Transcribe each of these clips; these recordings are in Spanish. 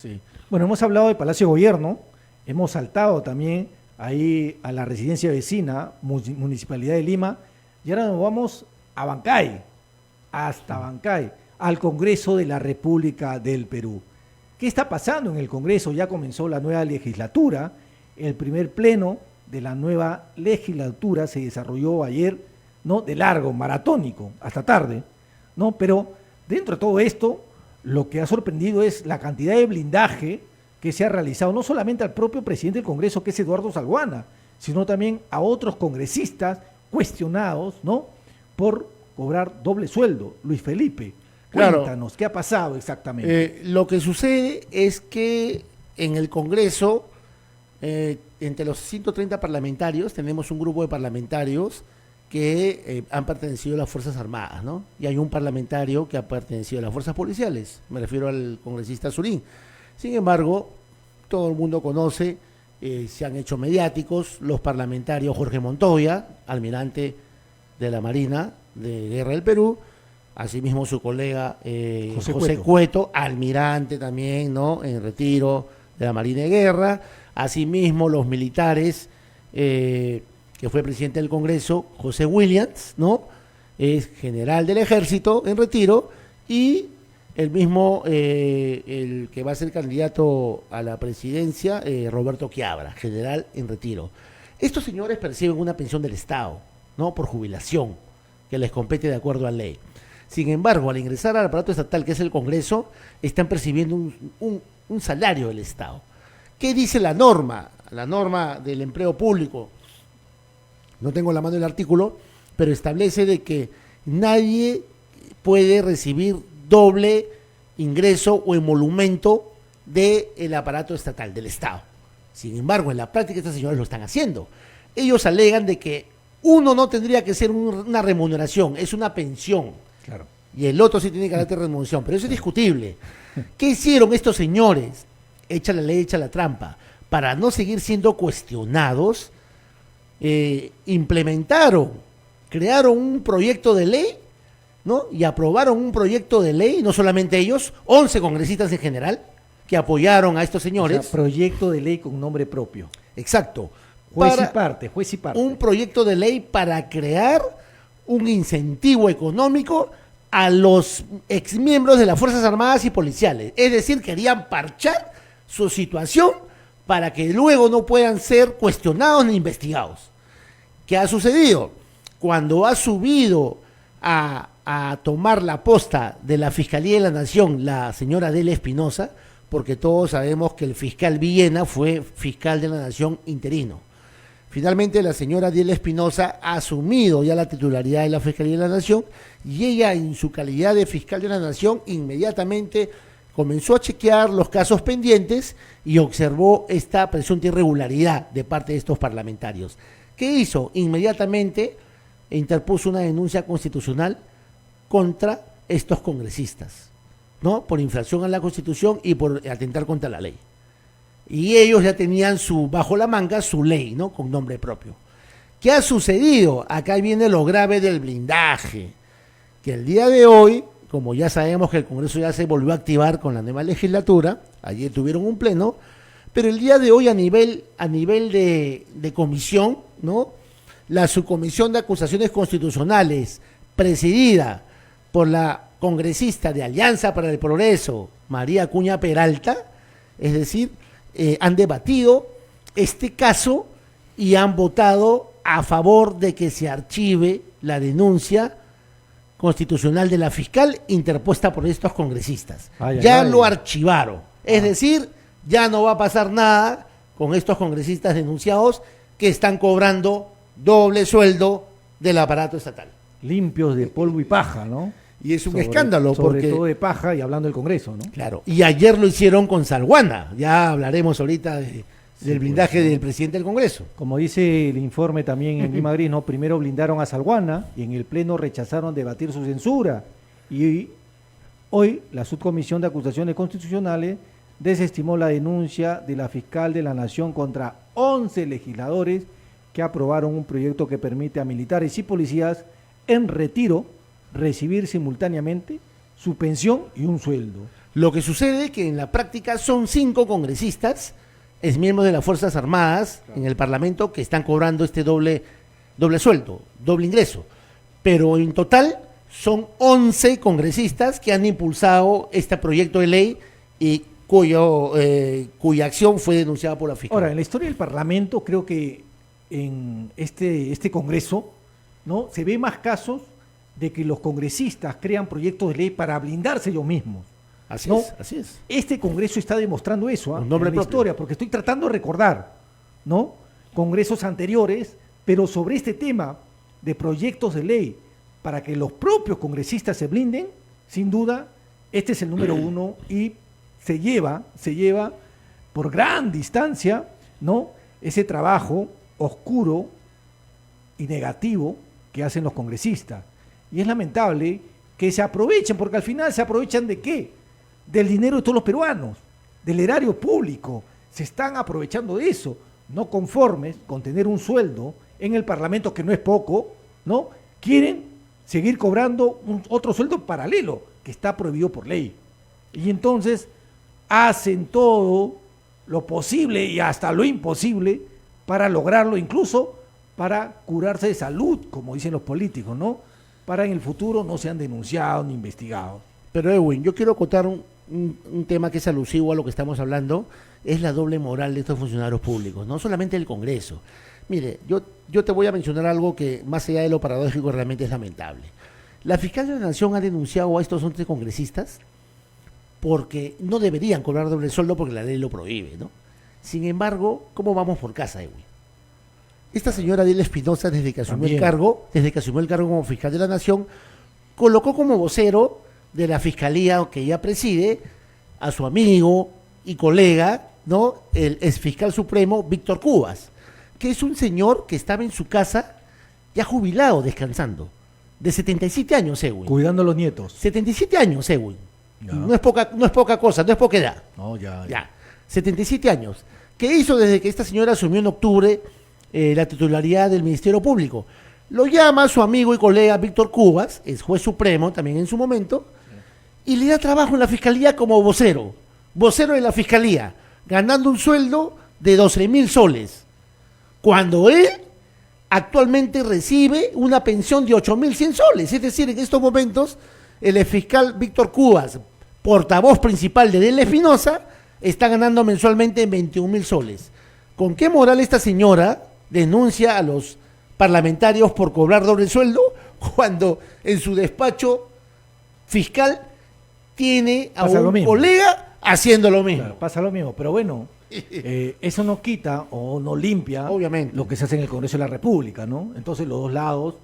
Sí. Bueno, hemos hablado de Palacio de Gobierno, hemos saltado también ahí a la residencia vecina, Municipalidad de Lima, y ahora nos vamos a Bancay, hasta Bancay, al Congreso de la República del Perú. ¿Qué está pasando en el Congreso? Ya comenzó la nueva legislatura, el primer pleno de la nueva legislatura se desarrolló ayer, ¿no? De largo, maratónico, hasta tarde, ¿no? Pero dentro de todo esto, lo que ha sorprendido es la cantidad de blindaje que se ha realizado, no solamente al propio presidente del Congreso, que es Eduardo Salguana, sino también a otros congresistas cuestionados, ¿no? Por cobrar doble sueldo. Luis Felipe, Claro, cuéntanos, ¿qué ha pasado exactamente? lo que sucede es que en el Congreso, entre los 130 parlamentarios, tenemos un grupo de parlamentarios que han pertenecido a las Fuerzas Armadas, ¿no? Y hay un parlamentario que ha pertenecido a las Fuerzas Policiales, me refiero al congresista Surín. Sin embargo, todo el mundo conoce, se han hecho mediáticos, los parlamentarios Jorge Montoya, almirante de la Marina de Guerra del Perú, asimismo su colega José Cueto, almirante también, ¿no? En retiro de la Marina de Guerra, asimismo los militares, que fue presidente del Congreso, José Williams, ¿no? Es general del Ejército en retiro, y el mismo, el que va a ser candidato a la presidencia, Roberto Quiabra, general en retiro. Estos señores perciben una pensión del Estado, ¿no? Por jubilación, que les compete de acuerdo a ley. Sin embargo, al ingresar al aparato estatal, que es el Congreso, están percibiendo un salario del Estado. ¿Qué dice la norma? La norma del empleo público, no tengo en la mano el artículo, pero establece de que nadie puede recibir doble ingreso o emolumento del aparato estatal, del Estado. Sin embargo, en la práctica estos señores lo están haciendo. Ellos alegan de que uno no tendría que ser una remuneración, es una pensión. Claro. Y el otro sí tiene carácter de remuneración, pero eso es discutible. ¿Qué hicieron estos señores? Echa la ley, echa la trampa. Para no seguir siendo cuestionados, implementaron, crearon un proyecto de ley, ¿no? Y aprobaron un proyecto de ley, no solamente ellos, 11 congresistas en general, que apoyaron a estos señores. O sea, proyecto de ley con nombre propio. Exacto. Juez y parte. Un proyecto de ley para crear un incentivo económico a los exmiembros de las Fuerzas Armadas y Policiales. Es decir, querían parchar su situación para que luego no puedan ser cuestionados ni investigados. ¿Qué ha sucedido? Cuando ha subido a tomar la posta de la Fiscalía de la Nación la señora Adela Espinosa, porque todos sabemos que el fiscal Villena fue fiscal de la Nación interino. Finalmente la señora Adela Espinosa ha asumido ya la titularidad de la Fiscalía de la Nación, y ella, en su calidad de fiscal de la Nación, inmediatamente comenzó a chequear los casos pendientes y observó esta presunta irregularidad de parte de estos parlamentarios. ¿Qué hizo? Inmediatamente interpuso una denuncia constitucional contra estos congresistas, ¿no? Por infracción a la Constitución y por atentar contra la ley. Y ellos ya tenían bajo la manga su ley, ¿no? Con nombre propio. ¿Qué ha sucedido? Acá viene lo grave del blindaje, que el día de hoy, como ya sabemos que el Congreso ya se volvió a activar con la nueva legislatura, ayer tuvieron un pleno, pero el día de hoy a nivel de comisión, ¿no? La subcomisión de acusaciones constitucionales, presidida por la congresista de Alianza para el Progreso, María Acuña Peralta, es decir, han debatido este caso y han votado a favor de que se archive la denuncia constitucional de la fiscal interpuesta por estos congresistas. Ya lo archivaron. Es decir, ya no va a pasar nada con estos congresistas denunciados que están cobrando doble sueldo del aparato estatal. Limpios de polvo y paja, ¿no? Y es un escándalo. Sobre todo de paja y hablando del Congreso, ¿no? Claro. Y ayer lo hicieron con Salguana. Ya hablaremos ahorita del blindaje del presidente del Congreso. Como dice el informe también en Lima Gris, ¿no? Primero blindaron a Salguana y en el Pleno rechazaron debatir su censura. Y hoy la Subcomisión de Acusaciones Constitucionales desestimó la denuncia de la fiscal de la Nación contra 11 legisladores que aprobaron un proyecto que permite a militares y policías en retiro recibir simultáneamente su pensión y un sueldo. Lo que sucede es que en la práctica son 5 congresistas, exmiembros de las Fuerzas Armadas en el Parlamento, que están cobrando este doble sueldo, doble ingreso. Pero en total son 11 congresistas que han impulsado este proyecto de ley y cuya acción fue denunciada por la Fiscalía. Ahora, en la historia del Parlamento, creo que en este Congreso, ¿no?, se ve más casos de que los congresistas crean proyectos de ley para blindarse ellos mismos. Así ¿no? es, así es. Este Congreso está demostrando eso, Un en nombre la propio. historia, porque estoy tratando de recordar, ¿no?, congresos anteriores, pero sobre este tema de proyectos de ley para que los propios congresistas se blinden, sin duda, este es el número 1 y se lleva por gran distancia, ¿no?, ese trabajo oscuro y negativo que hacen los congresistas. Y es lamentable que se aprovechen, porque al final se aprovechan ¿de qué? Del dinero de todos los peruanos, del erario público. Se están aprovechando de eso, no conformes con tener un sueldo en el Parlamento, que no es poco, ¿no? Quieren seguir cobrando otro sueldo paralelo, que está prohibido por ley. Y entonces hacen todo lo posible y hasta lo imposible para lograrlo, incluso para curarse de salud, como dicen los políticos, ¿no?, para en el futuro no sean denunciados ni investigados. Pero Edwin, yo quiero acotar un tema que es alusivo a lo que estamos hablando, es la doble moral de estos funcionarios públicos, no solamente el Congreso. Mire, yo te voy a mencionar algo que más allá de lo paradójico realmente es lamentable. La fiscal de la Nación ha denunciado a estos 11 congresistas porque no deberían cobrar doble sueldo porque la ley lo prohíbe, ¿no? Sin embargo, ¿cómo vamos por casa, Edwin? Esta señora Adela Espinosa, desde que asumió el cargo como fiscal de la Nación, colocó como vocero de la fiscalía que ella preside a su amigo y colega, ¿no?, el exfiscal supremo Víctor Cubas, que es un señor que estaba en su casa ya jubilado, descansando, de 77 años, Edwin. Cuidando a los nietos. 77 años, Edwin. Ya. No es poca cosa, no es poca edad. No, ya. 77 años. ¿Qué hizo desde que esta señora asumió en octubre la titularidad del Ministerio Público? Lo llama su amigo y colega Víctor Cubas, es juez supremo también en su momento, y le da trabajo en la fiscalía como vocero de la fiscalía, ganando un sueldo de 12.000 soles, cuando él actualmente recibe una pensión de 8.100 soles. Es decir, en estos momentos el exfiscal Víctor Cubas, portavoz principal de Adela Espinosa, está ganando mensualmente 21.000 soles. ¿Con qué moral esta señora denuncia a los parlamentarios por cobrar doble sueldo cuando en su despacho fiscal tiene a un colega haciendo lo mismo? Claro, pasa lo mismo, pero bueno, eso no quita o no limpia, obviamente, lo que se hace en el Congreso de la República, ¿no? Entonces los dos lados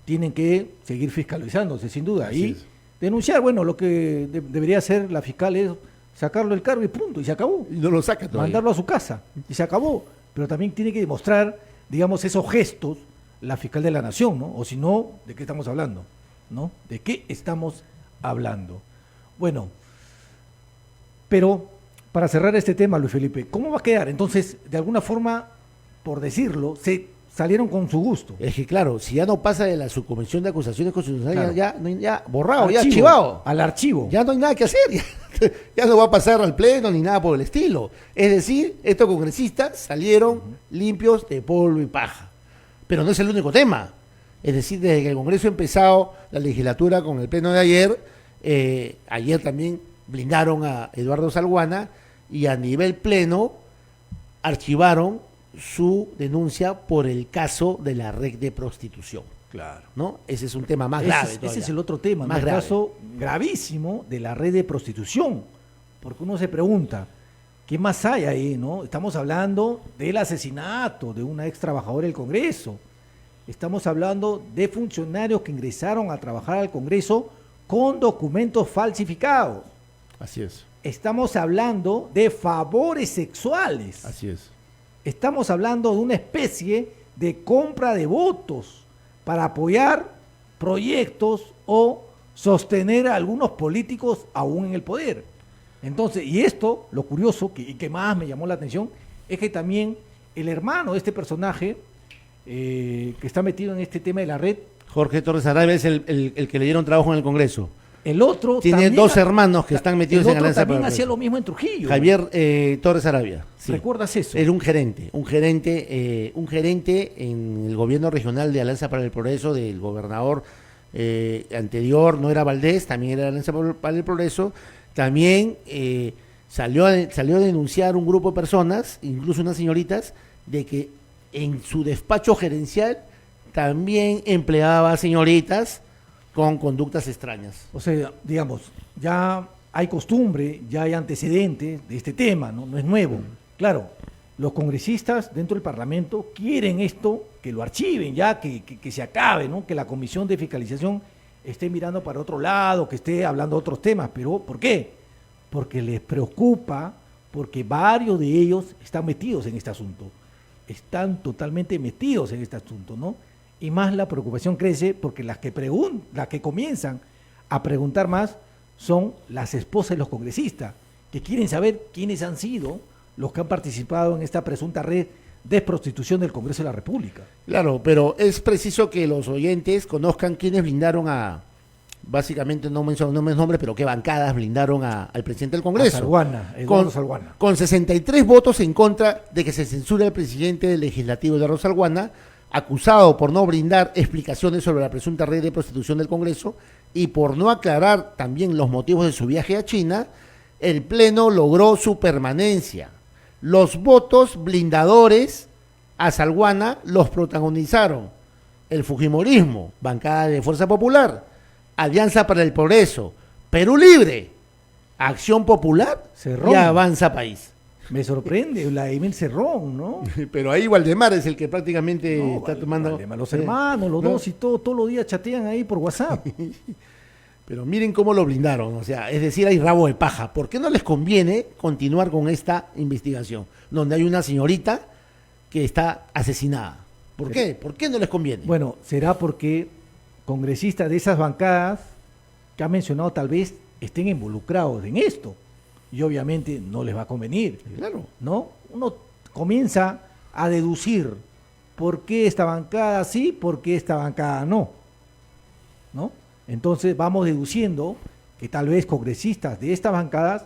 tienen que seguir fiscalizándose, sin duda, Así y es. denunciar. Bueno, lo que debería hacer la fiscal es sacarlo del cargo y punto, y se acabó. Y no lo saca todavía. Mandarlo a su casa, y se acabó. Pero también tiene que demostrar, digamos, esos gestos la fiscal de la Nación, ¿no? O si no, ¿de qué estamos hablando? ¿No? ¿De qué estamos hablando? Bueno, pero para cerrar este tema, Luis Felipe, ¿cómo va a quedar? Entonces, de alguna forma, por decirlo, se salieron con su gusto. Es que claro, si ya no pasa de la subcomisión de acusaciones constitucionales, Claro. ya borrado, Archivo, ya archivado. al archivo. Ya no hay nada que hacer, ya no va a pasar al pleno ni nada por el estilo. Es decir, estos congresistas salieron limpios de polvo y paja. Pero no es el único tema. Es decir, desde que el Congreso ha empezado la legislatura con el pleno de ayer también blindaron a Eduardo Salguana y a nivel pleno archivaron su denuncia por el caso de la red de prostitución. Claro. ¿No? Ese es un tema más grave. Ese es el otro tema, Más un grave. caso gravísimo de la red de prostitución, porque uno se pregunta, ¿qué más hay ahí, no? Estamos hablando del asesinato de una ex trabajadora del Congreso, estamos hablando de funcionarios que ingresaron a trabajar al Congreso con documentos falsificados, Así es, estamos hablando de favores sexuales, así es. estamos hablando de una especie de compra de votos para apoyar proyectos o sostener a algunos políticos aún en el poder. Entonces, y esto, lo curioso, y que más me llamó la atención, es que también el hermano de este personaje, que está metido en este tema de la red, Jorge Torres Arabia es el que le dieron trabajo en el Congreso. El otro Tiene también, dos hermanos que están metidos el en otro Alianza también para el hacía Progreso. lo mismo en Trujillo. Javier Torres Arabia. Sí. ¿Recuerdas eso? Era un gerente en el gobierno regional de Alianza para el Progreso del gobernador anterior, no era Valdés, también era Alianza para el Progreso. También salió a denunciar un grupo de personas, incluso unas señoritas, de que en su despacho gerencial también empleaba señoritas con conductas extrañas. O sea, digamos, ya hay costumbre, ya hay antecedentes de este tema, ¿no? No es nuevo. Claro, los congresistas dentro del Parlamento quieren esto, que lo archiven ya, que se acabe, ¿no? Que la Comisión de Fiscalización esté mirando para otro lado, que esté hablando de otros temas. Pero, ¿por qué? Porque les preocupa, porque varios de ellos están metidos en este asunto. Están totalmente metidos en este asunto, ¿no? Y más la preocupación crece porque las que comienzan a preguntar más son las esposas de los congresistas, que quieren saber quiénes han sido los que han participado en esta presunta red de prostitución del Congreso de la República. Claro, pero es preciso que los oyentes conozcan quiénes blindaron básicamente no menciono nombres, pero qué bancadas blindaron al presidente del Congreso. Salguana, Eduardo Salguana. Con 63 votos en contra de que se censure al presidente del legislativo Eduardo Salguana, acusado por no brindar explicaciones sobre la presunta red de prostitución del Congreso y por no aclarar también los motivos de su viaje a China, el Pleno logró su permanencia. Los votos blindadores a Salguana los protagonizaron el Fujimorismo, bancada de Fuerza Popular, Alianza para el Progreso, Perú Libre, Acción Popular Cerrón. y Avanza País. Me sorprende, Vladimir Cerrón, ¿no? Pero ahí Waldemar es el que prácticamente No, está tomando... Valdemar, los hermanos, los ¿no? dos y todos los días chatean ahí por WhatsApp. Pero miren cómo lo blindaron, o sea, es decir, hay rabo de paja. ¿Por qué no les conviene continuar con esta investigación? Donde hay una señorita que está asesinada. ¿Por qué? ¿Por qué no les conviene? Bueno, será porque congresistas de esas bancadas que ha mencionado tal vez estén involucrados en esto. Y obviamente no les va a convenir. Claro. ¿No? Uno comienza a deducir por qué esta bancada sí, por qué esta bancada no. ¿No? Entonces vamos deduciendo que tal vez congresistas de estas bancadas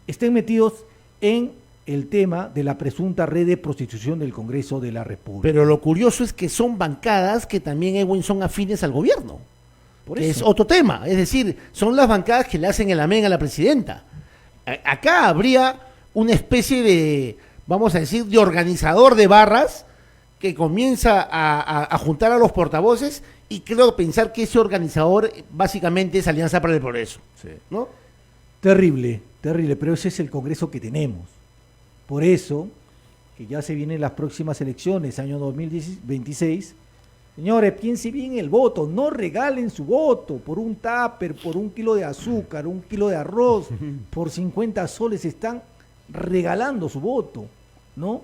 estén metidos en el tema de la presunta red de prostitución del Congreso de la República. Pero lo curioso es que son bancadas que también, Edwin, son afines al gobierno. Por Que eso. es otro tema. Es decir, son las bancadas que le hacen el amén a la presidenta. Acá habría una especie de, vamos a decir, de organizador de barras que comienza a juntar a los portavoces y creo pensar que ese organizador básicamente es Alianza para el Progreso. Sí. ¿No? Terrible, terrible, pero ese es el Congreso que tenemos. Por eso, que ya se vienen las próximas elecciones, año 2026, señores, piensen bien el voto, no regalen su voto por un tupper, por un kilo de azúcar, un kilo de arroz, por 50 soles están regalando su voto, ¿no?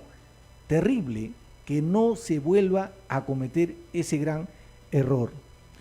Terrible que no se vuelva a cometer ese gran error.